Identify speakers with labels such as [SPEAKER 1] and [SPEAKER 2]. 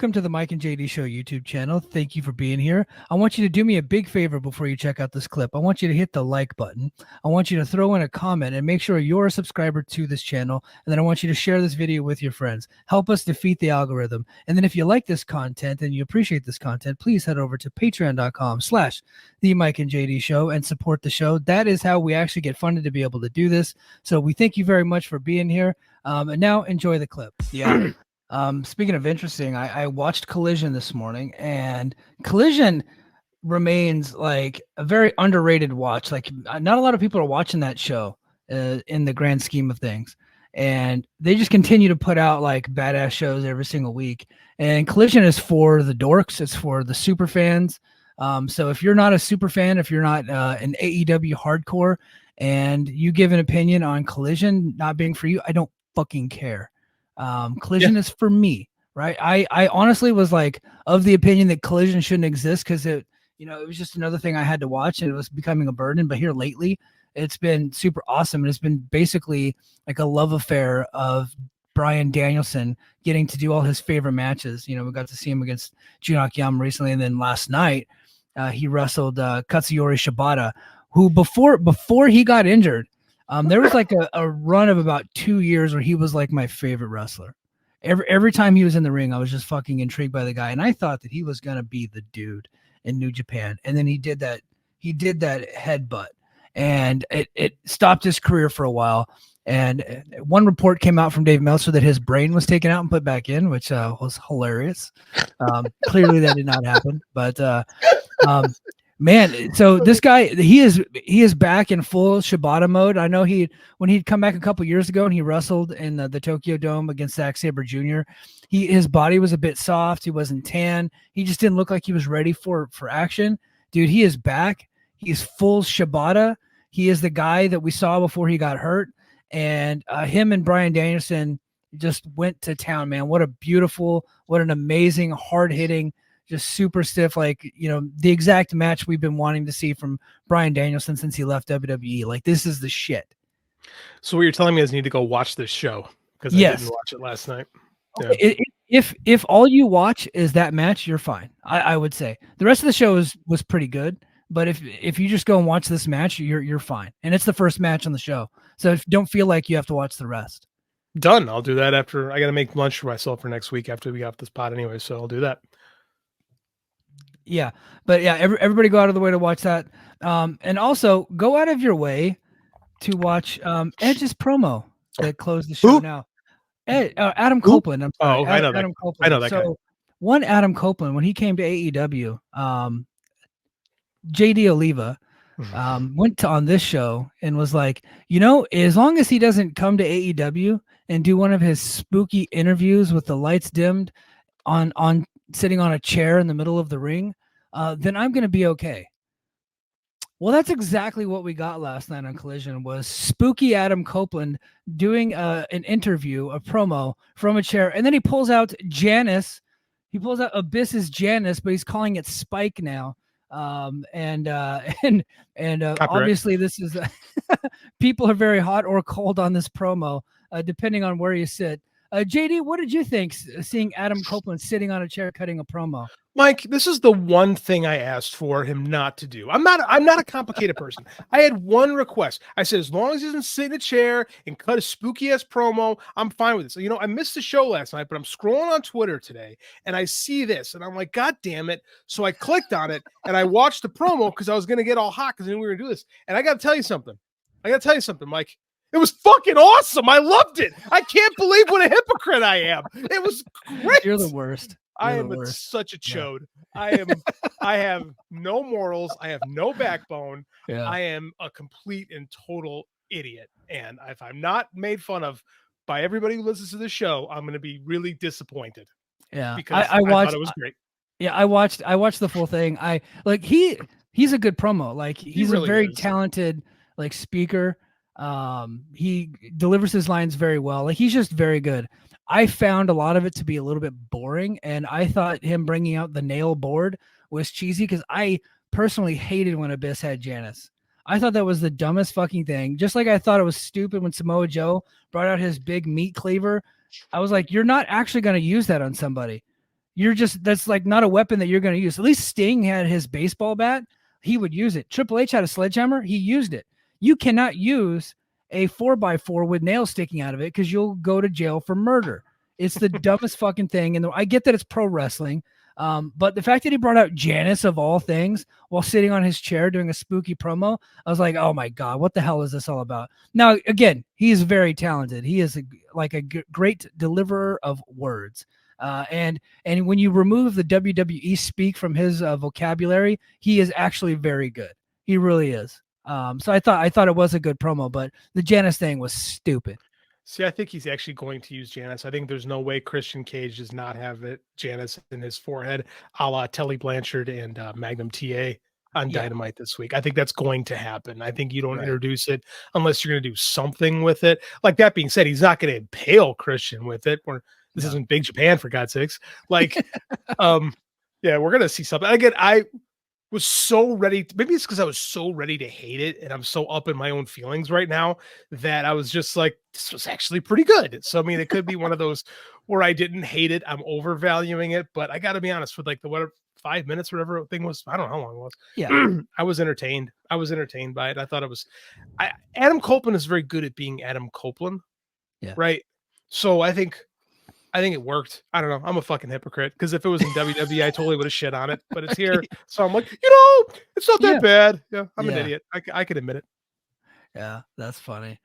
[SPEAKER 1] Welcome to the Mike and JD Show YouTube channel. Thank you for being here. I want you to do me a big favor before you check out this clip. I want you to hit the like button. I want you to throw in a comment and make sure you're a subscriber to this channel. And then I want you to share this video with your friends. Help us defeat the algorithm. And then if you like this content and you appreciate this content, please head over to patreon.com/the Mike and JD Show and support the show. That is how we actually get funded to be able to do this. So we thank you very much for being here. And now enjoy the clip. Yeah. Speaking of interesting, I watched Collision this morning, and Collision remains like a very underrated watch. Like, not a lot of people are watching that show in the grand scheme of things, and they just continue to put out like badass shows every single week. And Collision is for the dorks. It's for the super fans. So if you're not a super fan, if you're not an AEW hardcore, and you give an opinion on Collision not being for you, I don't fucking care. Collision is for me, right? I honestly was like of the opinion that Collision shouldn't exist because it was just another thing I had to watch and it was becoming a burden. But here lately, it's been super awesome. And it's been basically like a love affair of Bryan Danielson getting to do all his favorite matches. We got to see him against Jun Akiyama recently. And then last night, he wrestled Katsuyori Shibata, who before he got injured, there was like a run of about 2 years where he was like my favorite wrestler. Every time he was in the ring, I was just fucking intrigued by the guy. And I thought that he was going to be the dude in New Japan. And then he did that headbutt and it stopped his career for a while. And one report came out from Dave Meltzer that his brain was taken out and put back in, which was hilarious. Clearly that did not happen, but man, so this guy, he is back in full Shibata mode. I know when he'd come back a couple years ago and he wrestled in the Tokyo Dome against Zack Sabre Jr., his body was a bit soft. He wasn't tan. He just didn't look like he was ready for action. Dude, he is back. He's full Shibata. He is the guy that we saw before he got hurt. And him and Bryan Danielson just went to town, man. What an amazing, hard-hitting, just super stiff, like, the exact match we've been wanting to see from Bryan Danielson since he left WWE. Like, this is the shit.
[SPEAKER 2] So what you're telling me is I need to go watch this show because I didn't watch it last night.
[SPEAKER 1] Yeah. If all you watch is that match, you're fine. I would say the rest of the show was pretty good, but if you just go and watch this match, you're fine. And it's the first match on the show, so don't feel like you have to watch the rest.
[SPEAKER 2] Done. I'll do that after I got to make lunch for myself for next week after we get off this pod anyway. So I'll do that.
[SPEAKER 1] Yeah, but yeah, everybody go out of the way to watch that, and also go out of your way to watch Edge's promo that closed the show. Now, Adam Copeland. I'm sorry, Adam Copeland.
[SPEAKER 2] I know that guy.
[SPEAKER 1] One Adam Copeland, when he came to AEW, JD Oliva went on this show and was like, as long as he doesn't come to AEW and do one of his spooky interviews with the lights dimmed on sitting on a chair in the middle of the ring, then I'm going to be okay. Well, that's exactly what we got last night on Collision, was spooky Adam Copeland doing an interview, a promo from a chair. And then he pulls out Janice. He pulls out Abyss's Janice, but he's calling it Spike now. Obviously this is people are very hot or cold on this promo, depending on where you sit. JD, what did you think seeing Adam Copeland sitting on a chair cutting a promo?
[SPEAKER 2] Mike, this is the one thing I asked for him not to do. I'm not a complicated person. I had one request. I said, as long as he doesn't sit in a chair and cut a spooky ass promo, I'm fine with it. So, I missed the show last night, but I'm scrolling on Twitter today and I see this and I'm like, God damn it. So I clicked on it and I watched the promo because I was going to get all hot because I knew we were going to do this. And I got to tell you something, Mike. It was fucking awesome. I loved it. I can't believe what a hypocrite I am. It was great.
[SPEAKER 1] You're the worst.
[SPEAKER 2] I am such a chode. Yeah. I have no morals. I have no backbone. Yeah. I am a complete and total idiot. And if I'm not made fun of by everybody who listens to the show, I'm going to be really disappointed.
[SPEAKER 1] Yeah.
[SPEAKER 2] Because I thought it was great.
[SPEAKER 1] Yeah. I watched the full thing. He's a good promo. Like, he's really a very talented, like, speaker. He delivers his lines very well. Like, he's just very good. I found a lot of it to be a little bit boring, and I thought him bringing out the nail board was cheesy because I personally hated when Abyss had Janice. I thought that was the dumbest fucking thing. Just like I thought it was stupid when Samoa Joe brought out his big meat cleaver. I was like, you're not actually going to use that on somebody. That's like not a weapon that you're going to use. At least Sting had his baseball bat. He would use it. Triple H had a sledgehammer. He used it. You cannot use a 4x4 with nails sticking out of it because you'll go to jail for murder. It's the dumbest fucking thing. And I get that it's pro wrestling. But the fact that he brought out Janice of all things while sitting on his chair doing a spooky promo, I was like, oh my God, what the hell is this all about? Now, again, he is very talented. He is a great deliverer of words. And when you remove the WWE speak from his vocabulary, he is actually very good. He really is. So I thought it was a good promo, but the Janice thing was stupid.
[SPEAKER 2] See, I think he's actually going to use Janice. I think there's no way Christian Cage does not have Janice in his forehead, a la Tully Blanchard and Magnum TA on Dynamite this week. I think that's going to happen. I think you don't introduce it unless you're going to do something with it. Like, that being said, he's not going to impale Christian with it. This isn't Big Japan, for God's sakes. Like, yeah, we're going to see something. Again, I was so ready. Maybe it's because I was so ready to hate it, and I'm so up in my own feelings right now that I was just like, this was actually pretty good. So, I mean, it could be one of those where I didn't hate it. I'm overvaluing it, but I got to be honest with like the 5 minutes, whatever thing was. I don't know how long it was.
[SPEAKER 1] Yeah.
[SPEAKER 2] I was entertained. I was entertained by it. I thought it was, Adam Copeland is very good at being Adam Copeland.
[SPEAKER 1] Yeah.
[SPEAKER 2] Right. So I think it worked. I don't know. I'm a fucking hypocrite because if it was in WWE, I totally would have shit on it. But it's here, so I'm like, it's not that bad. Yeah, I'm an idiot. I can admit it.
[SPEAKER 1] Yeah, that's funny.